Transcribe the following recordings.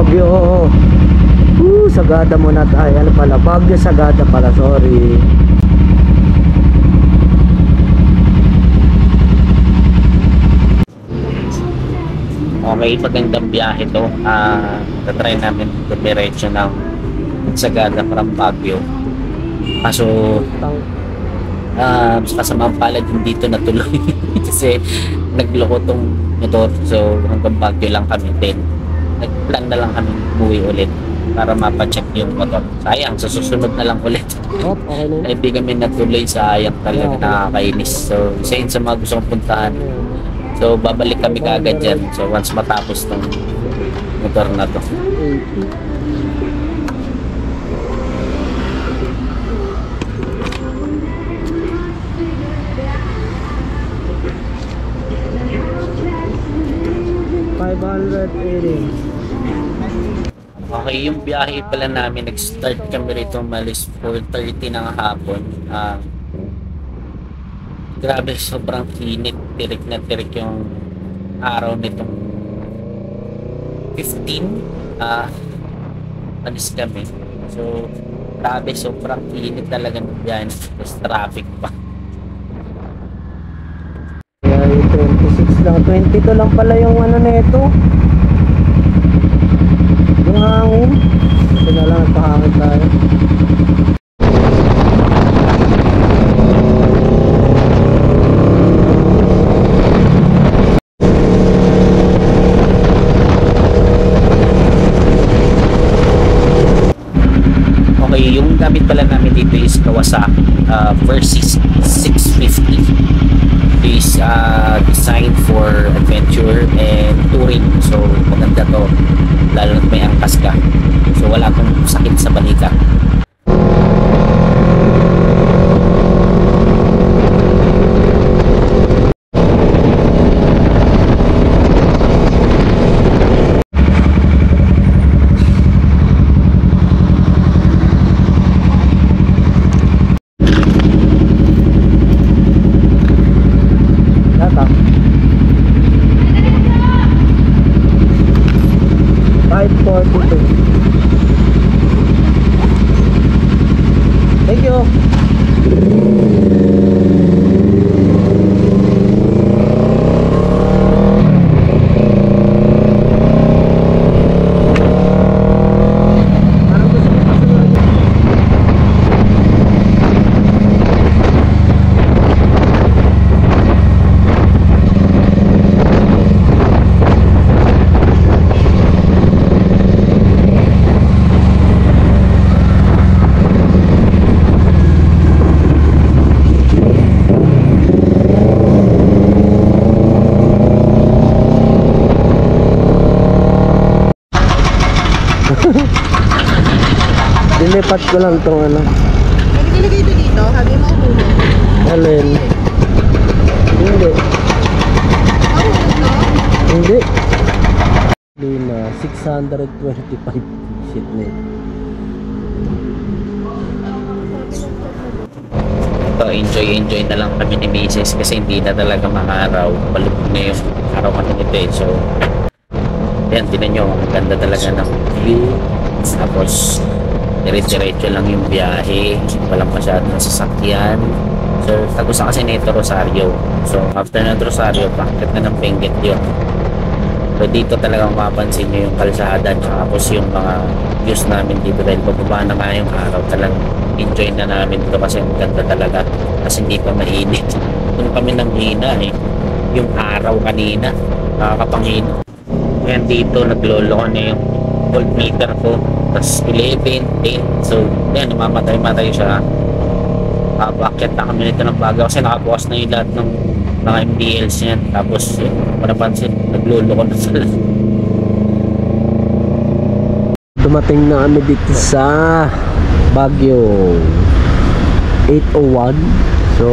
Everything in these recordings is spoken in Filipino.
Baguio. Sagada muna tayo. Ano pala? Baguio Sagada pala, sorry. Okay, magandang biyahe to. Tatry namin dumiretso ng Sagada from Baguio. Kaso sa kasamang palad hindi dito natuloy kasi nagloko tong motor. So hanggang Baguio lang kami din. Nagplan na lang kami umuwi ulit para mapacheck yung motor. Sayang, sa susunod na lang ulit. Okay na. Hindi kami natuloy, sayang talaga, nakakainis. So isa yun sa mga gusto kong puntahan. So babalik kami kaagad dyan. So once matapos tong motor na to. Okay, yung biyahe pala namin, nag-start kami rito malis 4:30 ng hapon. Grabe, sobrang init, tirik na tirik yung araw nitong 15. Alis kami. So, grabe, sobrang init talaga ng biyahe. Tapos traffic pa. Yeah, 26 lang, 22 lang pala yung ano na ito. Yung hangin. Ito na lang, nagpahangin tayo. Okay, yung gamit pala namin dito is Kawasaki Versys 650. It is designed for adventure and touring. So maganda to, lalo na may angkas ka. So wala akong sakit sa balikat. Thank you. Dilipat ko lang itong ano. Nagdilagay ito dito, sabi mo hulog. Alin? Hindi. Mahulog to? Hindi. Hindi na. 625 shit na ito. So, enjoy na lang kami ni Mrs. kasi hindi na talaga makaraw. Palubog na yung araw natin ito eh. So, yan, tinan nyo, ang ganda talaga ng view. Tapos, diretso lang yung biyahe, walang masyadong sasakyan. So tagusan kasi nito Rosario. So after ng Rosario, bakit na ng Benguet yun. So dito talagang mapapansin nyo yung kalsada, tapos yung mga views namin dito dahil bababa na nga yung araw. Talagang enjoy na namin ito kasi ang ganda talaga, kasi hindi pa mainit. Doon kami nang hina eh, yung araw kanina nakakapangino. Ngayon dito nagloloko na yung voltmeter ko, tas 11, 10. So yan, namamatay-matay siya. Bakit na kami nito ng Baguio kasi nakabukas na yung lahat ng mga MDLs niyan. Tapos yun, panapansin, nagluloko na sila. Dumating na kami dito sa Baguio 801. So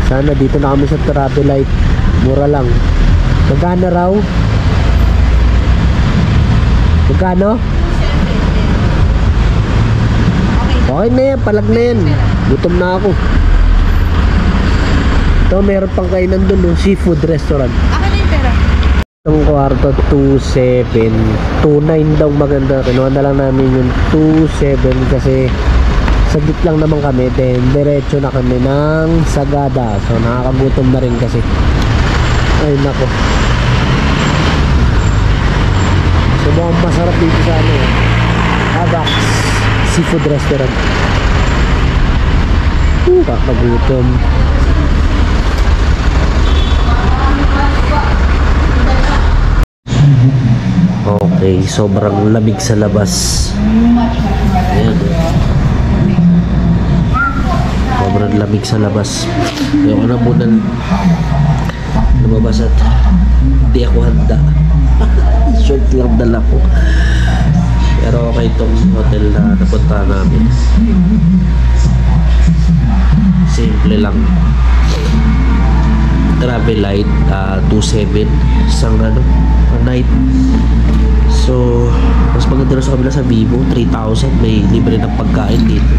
sana dito na kami sa traffic light. Mura lang. Magkano raw? Magkano? Okay na yan, palag na yan. Gutom na ako. Ito, meron pang kainan doon, seafood restaurant. Ang kwarto 2.7, 2.9 daw maganda. Kinuha na lang namin yung 2.7 kasi saglit lang naman kami, then diretso na kami ng Sagada. So nakakagutom na rin kasi. Ay nako. So mukhang masarap dito sa ano, Avax Seafood Restaurant. Kakagutom. Okay, sobrang lamig sa labas. Ayan. Sobrang lamig sa labas. Kaya ko na muna lumabas at hindi ako handa. Short lang dala ko. Pero okay itong hotel na napunta namin. Simple lang. Travel light 2.7 isang ano, a night. So mas maganda sa kabila sa Vivo 3,000, may libre ng pagkain dito.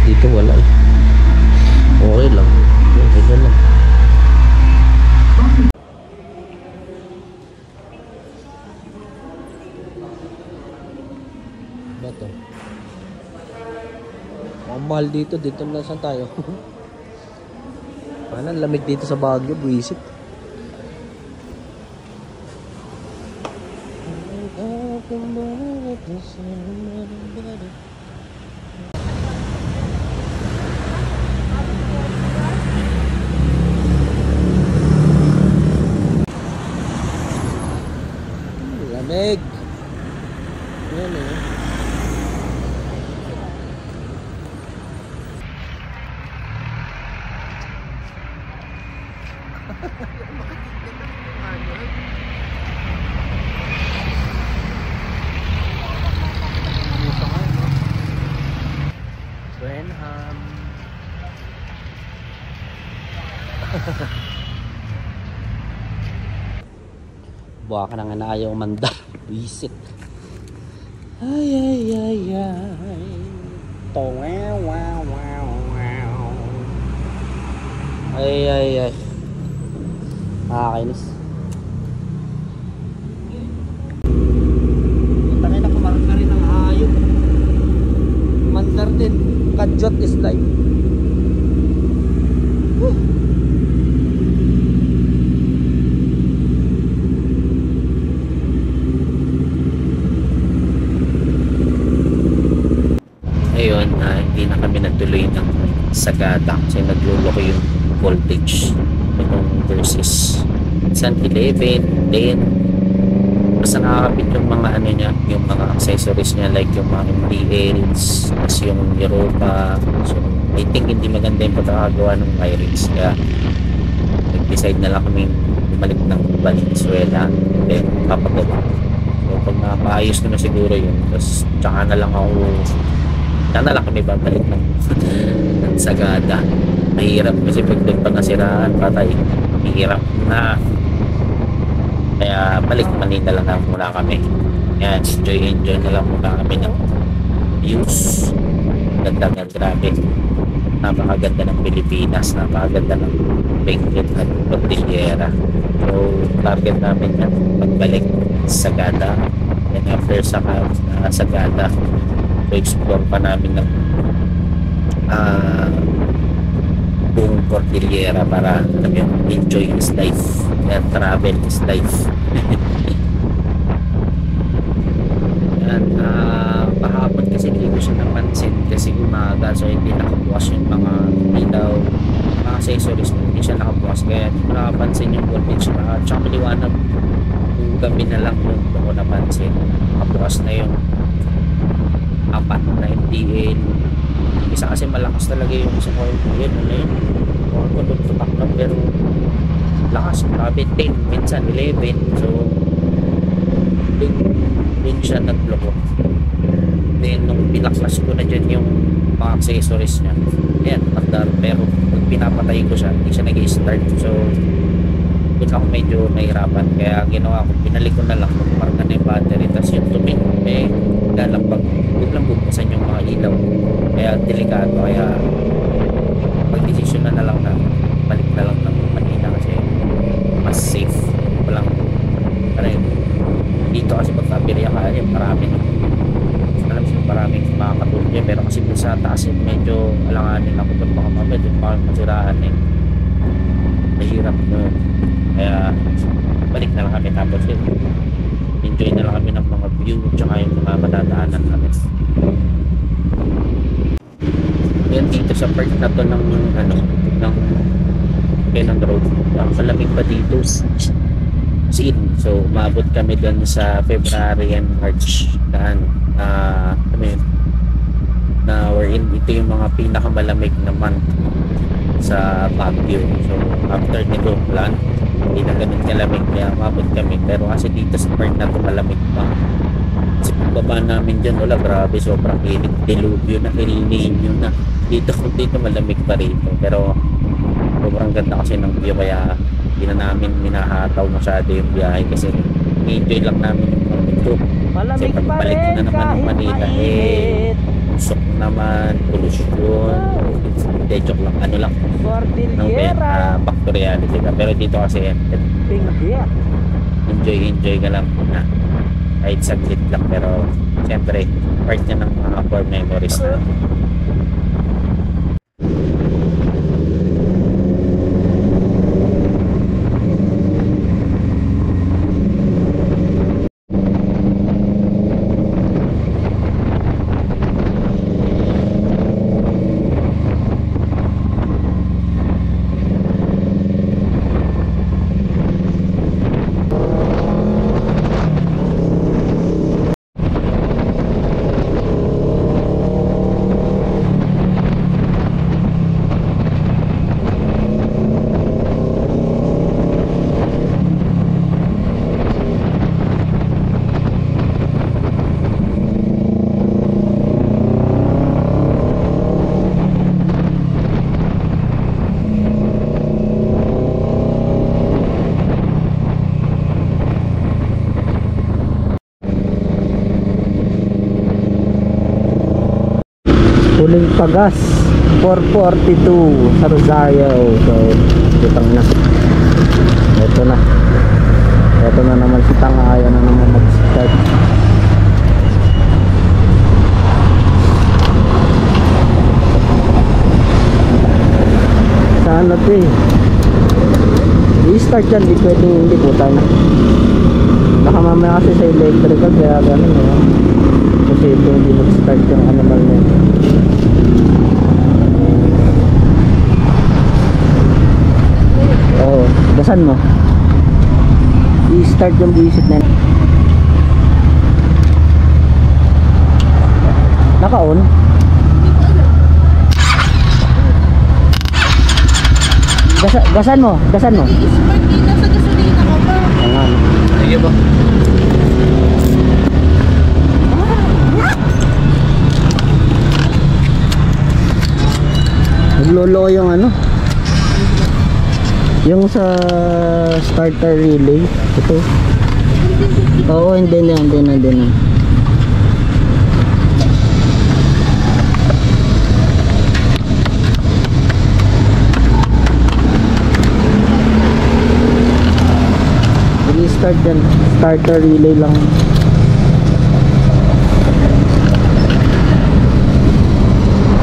Dito wala eh. Okay lang. Okay na lang. Ba to? Ang mahal dito. Dito na saan tayo? Parang lamig dito sa Baguio. Buisit. Lamig. Yan eh. Brenham. Buha ka na nga na ayaw mandar. Visit. Ay, ay, ay, ay. Wow, wow, wow, wow. Ay, ay, ay. Nakakainis. Tangin na, kumarang ka rin ng hayop. Mandar din. Kadyot is life. Ayun, hindi na kami natuloy ng Sagada kasi nagluloko yung voltage itong versus San 11, 10. Basta nakakapit yung mga ano niya, yung mga accessories niya like yung mga MDLs, tapos yung Europa. So I think hindi maganda yung pagkakagawa ng wirings, kaya nag-decide na lang kami bumalik ng Valenzuela and then papagawa. So pag napaayos ko na siguro yun, tapos tsaka na lang kami babalik ng Sagada. Mahirap kasi pag doon pa nasiraan, patay. Mahirap na. Kaya balik Manila lang na muna kami. Yan, enjoy na lang muna kami ng views. Ganda nga, grabe. Napakaganda ng Pilipinas, napakaganda ng Benguet at Cordillera. So target namin yan pagbalik Sagada, and after Sagada, so explore pa namin ng buong Cordillera para alam yung enjoy is life and travel is life. Yan, kahapon kasi hindi ko siya napansin kasi umaga, so hindi nakabukas yung mga ilaw, mga accessories, hindi siya nakabukas, kaya hindi ko nakapansin yung voltage at saka maliwanag. Yung gabi na lang doon ko napansin, nakabukas na yung apat na MDL. Isa kasi malakas talaga yung sa coil ko yun, ano yun, ko doon tutak na, pero lakas, grabe, 10, minsan 11. So dun siya nagloko. Then nung pinaklas ko na dyan yung mga accessories nya, ayan, magdar, pero pag pinapatay ko siya, hindi siya nag-i-start. So dun ako medyo nahirapan, kaya ginawa ko, pinalik ko na lang, magparka na yung battery, tapos yung tumin lalapag, biglang bubuksan yung mga ilaw, kaya delikado. Kaya pag-desisyon na lang na balik na lang ng Manila kasi mas safe, walang sa taas medyo alanganin ako doon, baka mamaya doon pa kami masiraan mahirap no. Kaya balik na lang kami, tapos yun, enjoy na lang kami ng mga view tsaka yung mga madadaanan namin. Yan dito sa part na to ng ng Cannon Road, ang malamig pa dito sin. So umabot kami doon sa February and March na na wherein ito yung mga pinakamalamig na month sa Baguio. So after nito plan, hindi na ganun kalamig, kaya umabot kami. Pero kasi dito sa part na to malamig pa. Kasi pagbaba namin dyan, wala, grabe, sobrang init, dilubyo na, El Nino na. Dito malamig pa rito, pero sobrang ganda kasi ng view, kaya hindi na namin minahataw masyado yung biyahe kasi enjoy lang namin yung mga ito. Kasi pagbalik na naman ng Manila, usok naman, polusyon, hindi, joke lang, ano lang, back to reality ka. Pero dito kasi enjoy ka lang na kahit saglit lang, pero siyempre part niya ng mga core memories na. Huling pagas 442 sa Rosario. So utang na, ito na naman si Tanga, ayaw na naman mag start. Saan na ito i-start yan, di pwedeng hindi puta na. Baka mamaya kasi sa electrical, kaya gano'n kasi ito hindi mag-start yung animal na yun. Oo, gasan mo. I-start yung visit na yun. Naka-on? Gasan mo. Spark dito sa gasolina ko pa. Ayan. Sige ba? Naglolo yung yung sa starter relay ito. Oo, hindi na. Start yan, starter relay lang.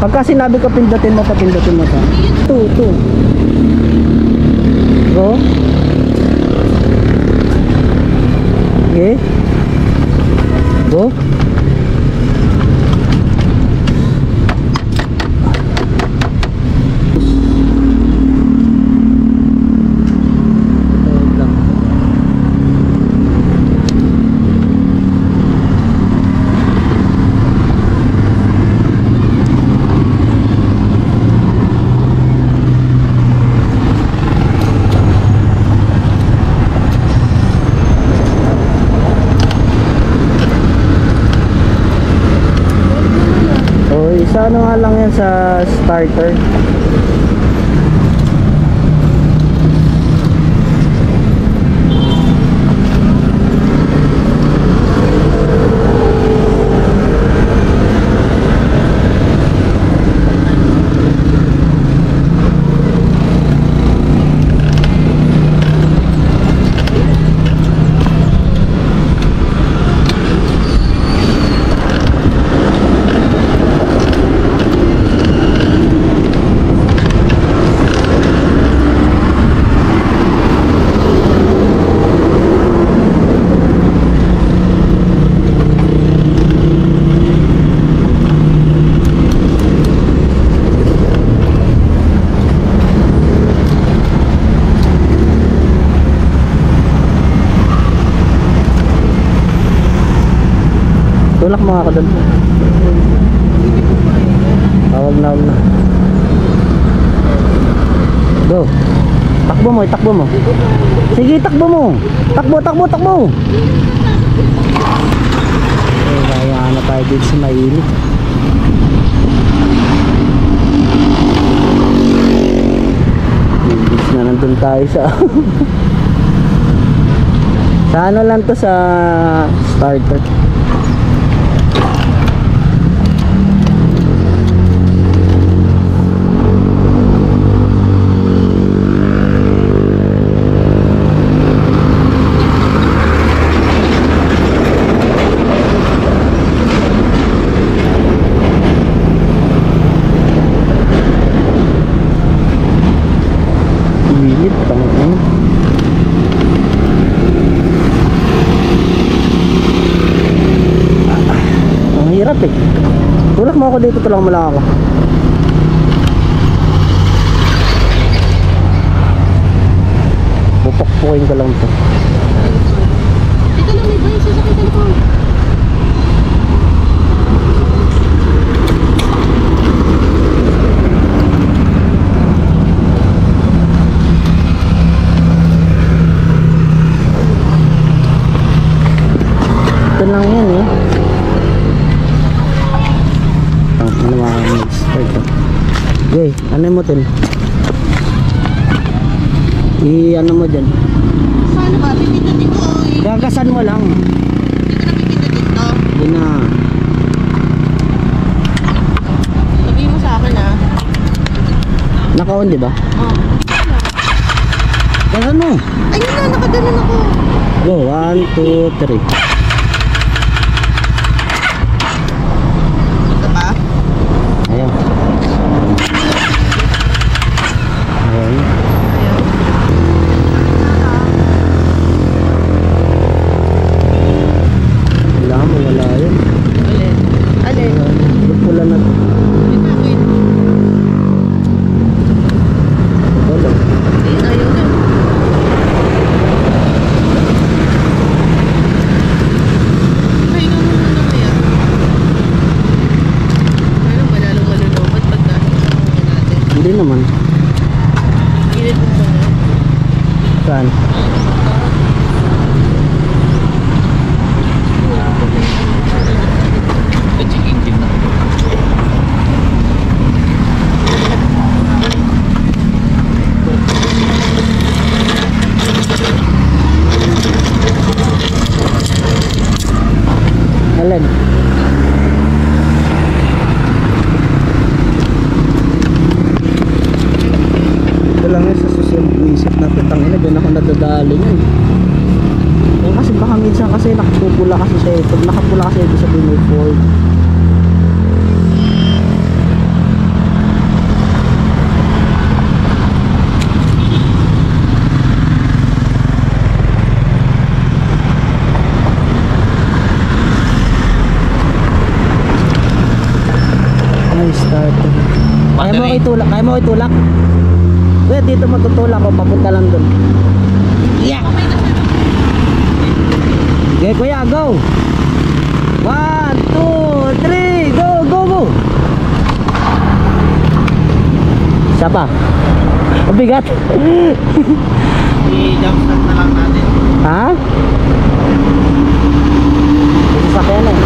Pagka sinabi ko pindutin mo, papindutin mo ta. 2 go. Okay, go. Sa ano nga lang yan, sa starter. Tulak mo ako doon. Huwag na, huwag na. Go. Takbo mo, itakbo mo. Sige, takbo mo. Takbo, takbo, takbo. Kaya na tayo dito sa mainit. Ibig na nandun tayo sa sa ano lang to, sa starter. Init, tangin. Ang hirap eh. Tulak mo ako dito, tulak mo lang ako. Pupakpukin ko lang to. Ito lang, may bayo sa sakit ko. Ito lang yan eh. Ano mga start to. Okay, ano mo tin? Ano mo dyan? Paano ba? Pipindutin ko eh. Gagasan mo lang. Hindi ko na pipindutin to. Hindi na. Sabihin mo sa akin ah. Naka-on di ba? Oh. Gagasan mo. Ayun na, nakaganon ako. Go, 1, 2, 3. Ito pa? Ayaw. Ayaw. Ayaw. Wala mo, wala yun. Alin? Alin? Pula na to. Bakit? Wala. Ayun, ayaw na. Pahinga mo muna kaya. Pero malalong malulumot pagka hinga natin. Hindi naman. Gilid mo muna. Saan? Check engine na. Alin? Ito lang yun sa susunod isip na petang ina. Doon ako nadadali yun. Eh kasi baka minsan kasi nakapupula kasi siya eh. Pag nakapula kasi ibig sabihin may fault. Ay, start. Kaya mo itulak? Kaya mo itulak? Kuya, dito matutulak o papunta lang dun. Yeah! Okay, kuya, go! 1, 2, 3, go, go, go! Isa pa. Mabigat. I-jump start na lang natin. Ha? Sasakyan eh.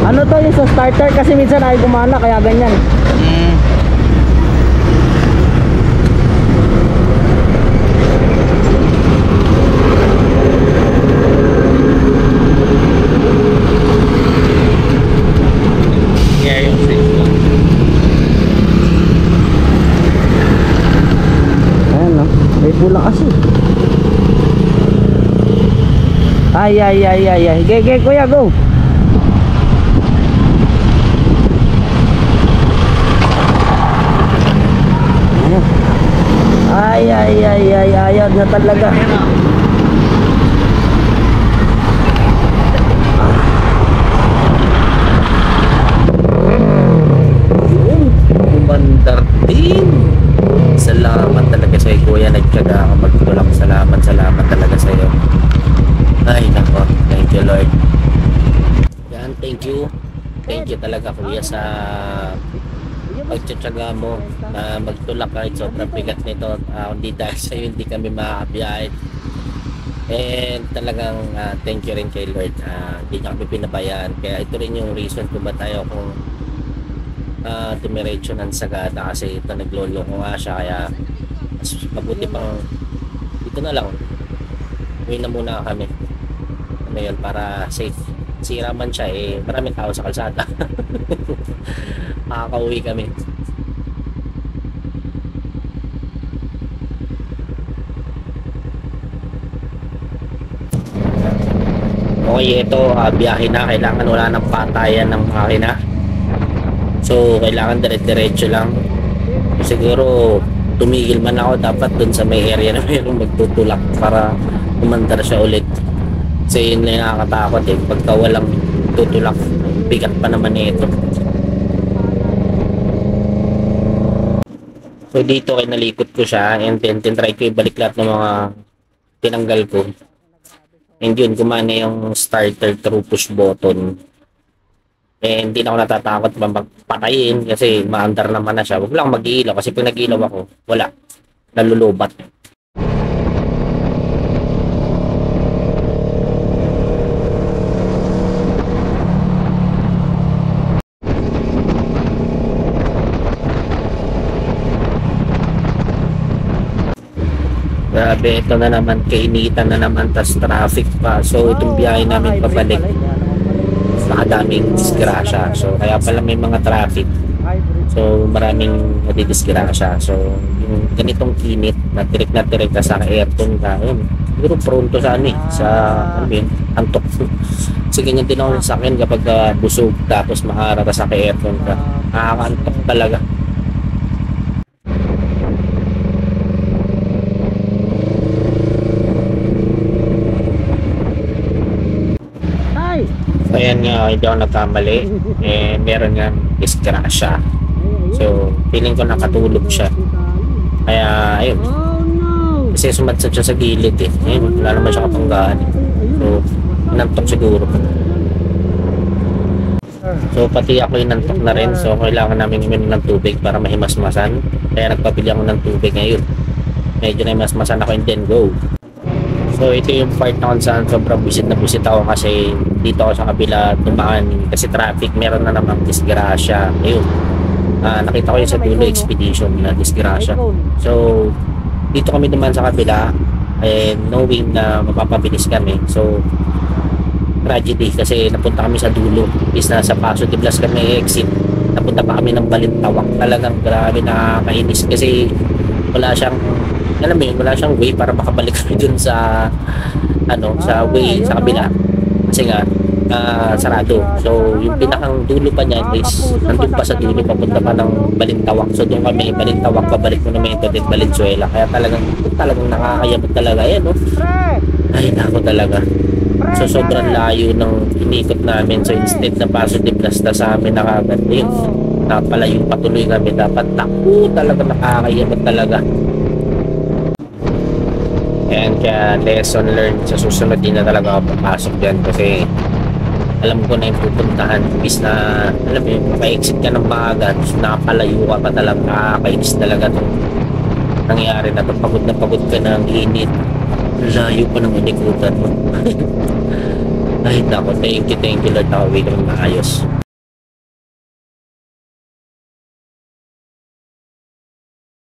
Ano to yung sa starter kasi minsan ay gumana kaya ganyan. Kaya yung switch lang. Ayan no. May pula kasi. Ay. Ge, kuya, go. Ay, ayaw na talaga. Umandar din. Salamat talaga sa iyo, kuya. Nagtyaga ako magtulak. Salamat talaga sa iyo. Ay, nako. Thank you, Lord. thank you talaga kuya sa pagtsatsaga mo na magtulak kahit sobrang bigat nito. Hindi dahil sa'yo hindi kami makakabiyahe. And talagang thank you rin kay Lord. Hindi niya kami pinabayaan. Kaya ito rin yung reason kung ba tayo kung dumiretso ng Sagada, kasi ito naglolo ko nga siya. Kaya mas mabuti pang dito na lang. Uwi na muna kami. Ano yun, para safe. Sira man siya maraming tao sa kalsada. Makakauwi kami. Okay, ito biyahe na. Kailangan wala ng patayan ng makina. So kailangan dire-diretso lang. Siguro tumigil man ako dapat dun sa may area na mayroong magtutulak para umandar siya ulit. Kasi yun na nakakatakot pagka walang tutulak, bigat pa naman ito. So dito ay nalikot ko siya and then tinry ko ibalik lahat ng mga tinanggal ko. And yun, gumana yung starter through push button. And hindi na ako natatakot magpatayin kasi maandar naman na siya. Huwag lang mag-iilaw kasi pag nag-iilaw ako, wala. Nalulubat. Grabe, ito na naman, kainitan na naman, tas traffic pa. So itong biyahe namin pabalik, nakadaming disgrasya. So kaya pala may mga traffic. So maraming nadidisgrasya. So yung ganitong init, na tirik ka sa aircon ka, yun. Siguro prone to sa antok. Kasi ganyan din ako sa akin kapag busog tapos maharata sa aircon ka. Nakakaantok talaga. Ayan nga, hindi ako nagkamali. Meron nga disgrasya. So, feeling ko nakatulog siya. Kaya, ayun. Kasi sumadsad siya sa gilid Ayun, wala naman siya kapanggaan So, inantok siguro. So, pati ako inantok na rin. So, kailangan namin uminom ng tubig para mahimasmasan. Kaya nagpapili ako ng tubig ngayon. Medyo nahimasmasan ako and then go. So ito yung part na kung saan sobrang busit ako kasi dito ako sa kabila dumaan kasi traffic, meron na namang disgrasya. Ayun, nakita ko yun sa dulo expedition na disgrasya. So dito kami dumaan sa kabila and knowing na mapapabilis kami. So tragedy kasi napunta kami sa dulo. Is na sa Paso de Blas kami exit. Napunta pa kami ng Balintawak. Talagang grabe, nakakainis kasi wala siyang wala siyang way para makabalik kami dun sa sa way sa kabila kasi nga sarado. So yung pinakang dulo pa niyan is nandun pa sa dulo papunta pa ng Balintawak. So doon kami Balintawak pabalik Monumento din Valenzuela. Kaya talagang nakakayabot talaga ay nako talaga. So sobrang layo ng inikot namin. So instead na Paso de Blas na sa amin nakagad napalayo patuloy kami. Dapat talaga nakakayabot talaga. And kaya lesson learned, sa susunod din na talaga ako papasok dyan kasi alam ko na yung pupuntahan. Bis na alam mo yung maka-exit ka ng maaga tapos nakapalayo ka pa talaga, nakakainis talaga itong nangyari na ito. Pagod na pagod ka ng init, layo pa ng inikutan mo. Ay nako, thank you Lord, nakawin kami maayos.